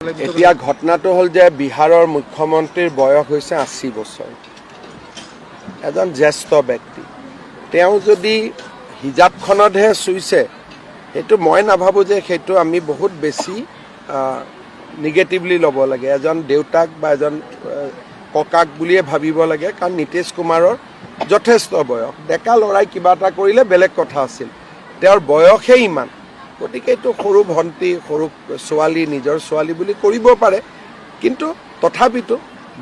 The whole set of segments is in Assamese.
এতিয়া ঘটনাটো হ'ল যে বিহাৰৰ মুখ্যমন্ত্ৰীৰ বয়স হৈছে ৮০ বছৰ। এজন জ্যেষ্ঠ ব্যক্তি, তেওঁ যদি হিজাবখনতহে চুইছে, সেইটো মই নাভাবোঁ যে সেইটো আমি বহুত বেছি নিগেটিভলি ল'ব লাগে। এজন দেউতাক বা এজন ককাক বুলিয়ে ভাবিব লাগে, কাৰণ নীতিশ কুমাৰৰ যথেষ্ট বয়স। ডেকা ল'ৰাই কিবা এটা কৰিলে বেলেগ কথা আছিল, তেওঁৰ বয়সেই ইমান। গতিকে এইটো সৰু ভণ্টি, সৰু ছোৱালী, নিজৰ ছোৱালী বুলি কৰিব পাৰে, কিন্তু তথাপিতো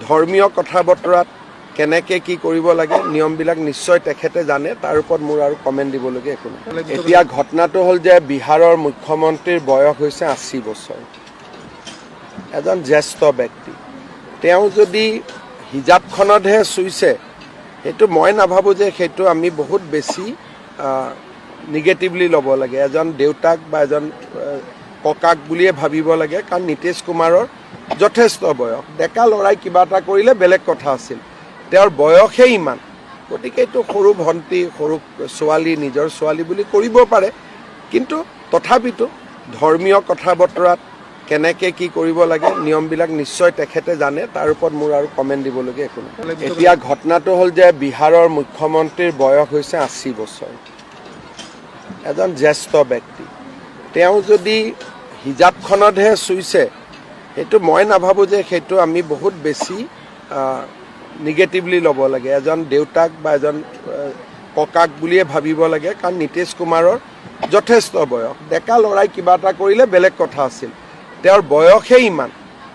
ধৰ্মীয় কথা বতৰাত কেনেকৈ কি কৰিব লাগে নিয়মবিলাক নিশ্চয় তেখেতে জানে। তাৰ ওপৰত মোৰ আৰু কমেণ্ট দিবলগীয়া একো নাই। এতিয়া ঘটনাটো হ'ল যে বিহাৰৰ মুখ্যমন্ত্ৰীৰ বয়স হৈছে ৮০ বছৰ। এজন জ্যেষ্ঠ ব্যক্তি, তেওঁ যদি হিজাবখনতহে চুইছে, সেইটো মই নাভাবোঁ যে সেইটো আমি বহুত বেছি নিগেটিভলি ল'ব লাগে। এজন দেউতাক বা এজন ককাক বুলিয়ে ভাবিব লাগে, কাৰণ নীতিশ কুমাৰৰ যথেষ্ট বয়স। ডেকা ল'ৰাই কিবা এটা কৰিলে বেলেগ কথা আছিল, তেওঁৰ বয়সেই ইমান। গতিকে এইটো সৰু ভণ্টি, সৰু ছোৱালী, নিজৰ ছোৱালী বুলি কৰিব পাৰে, কিন্তু তথাপিতো ধৰ্মীয় কথা বতৰাত কেনেকৈ কি কৰিব লাগে নিয়মবিলাক নিশ্চয় তেখেতে জানে। তাৰ ওপৰত মোৰ আৰু কমেণ্ট দিবলগীয়া একো নাই। এতিয়া ঘটনাটো হ'ল যে বিহাৰৰ মুখ্যমন্ত্ৰীৰ বয়স হৈছে ৮০ বছৰ। এজন জ্যেষ্ঠ ব্যক্তি, তেওঁ যদি হিজাবখনতহে চুইছে, সেইটো মই নাভাবোঁ যে সেইটো আমি বহুত বেছি নিগেটিভলি ল'ব লাগে। এজন দেউতাক বা এজন ককাক বুলিয়ে ভাবিব লাগে, কাৰণ নীতিশ কুমাৰৰ যথেষ্ট বয়স। ডেকা ল'ৰাই কিবা এটা কৰিলে বেলেগ কথা আছিল, তেওঁৰ বয়সেই ইমান।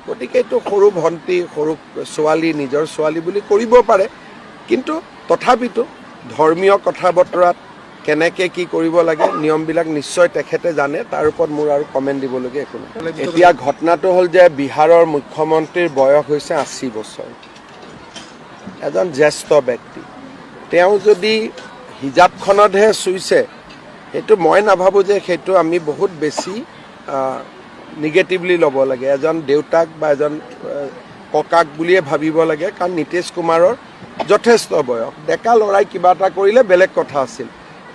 গতিকে এইটো সৰু ভণ্টি, সৰু ছোৱালী, নিজৰ ছোৱালী বুলি কৰিব পাৰে, কিন্তু তথাপিতো ধৰ্মীয় কথা বতৰাত কেনেকৈ কি কৰিব লাগে নিয়মবিলাক নিশ্চয় তেখেতে জানে। তাৰ ওপৰত মোৰ আৰু কমেণ্ট দিবলগীয়া একো নাই। এতিয়া ঘটনাটো হ'ল যে বিহাৰৰ মুখ্যমন্ত্ৰীৰ বয়স হৈছে ৮০ বছৰ। এজন জ্যেষ্ঠ ব্যক্তি, তেওঁ যদি হিজাবখনতহে চুইছে, সেইটো মই নাভাবোঁ যে সেইটো আমি বহুত বেছি নিগেটিভলি ল'ব লাগে। এজন দেউতাক বা এজন ককাক বুলিয়ে ভাবিব লাগে, কাৰণ নীতিশ কুমাৰৰ যথেষ্ট বয়স। ডেকা ল'ৰাই কিবা এটা কৰিলে বেলেগ কথা আছিল,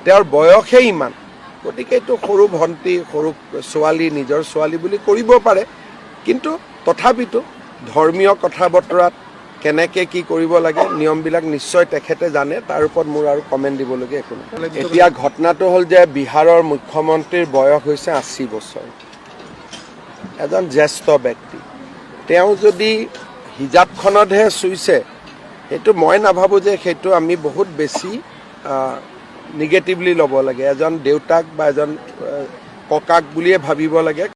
তেওঁৰ বয়সেই ইমান। গতিকে এইটো সৰু ভণ্টি, সৰু ছোৱালী, নিজৰ ছোৱালী বুলি কৰিব পাৰে, কিন্তু তথাপিতো ধৰ্মীয় কথা বতৰাত কেনেকৈ কি কৰিব লাগে নিয়মবিলাক নিশ্চয় তেখেতে জানে। তাৰ ওপৰত মোৰ আৰু কমেণ্ট দিবলগীয়া একো নাই। এতিয়া ঘটনাটো হ'ল যে বিহাৰৰ মুখ্যমন্ত্ৰীৰ বয়স হৈছে ৮০ বছৰ। এজন জ্যেষ্ঠ ব্যক্তি, তেওঁ যদি হিজাবখনতহে চুইছে, সেইটো মই নাভাবোঁ যে সেইটো আমি বহুত বেছি নিগেটিভলি ল'ব লাগে। এজন দেউতাক বা এজন ককাক বুলিয়ে ভাবিব লাগে।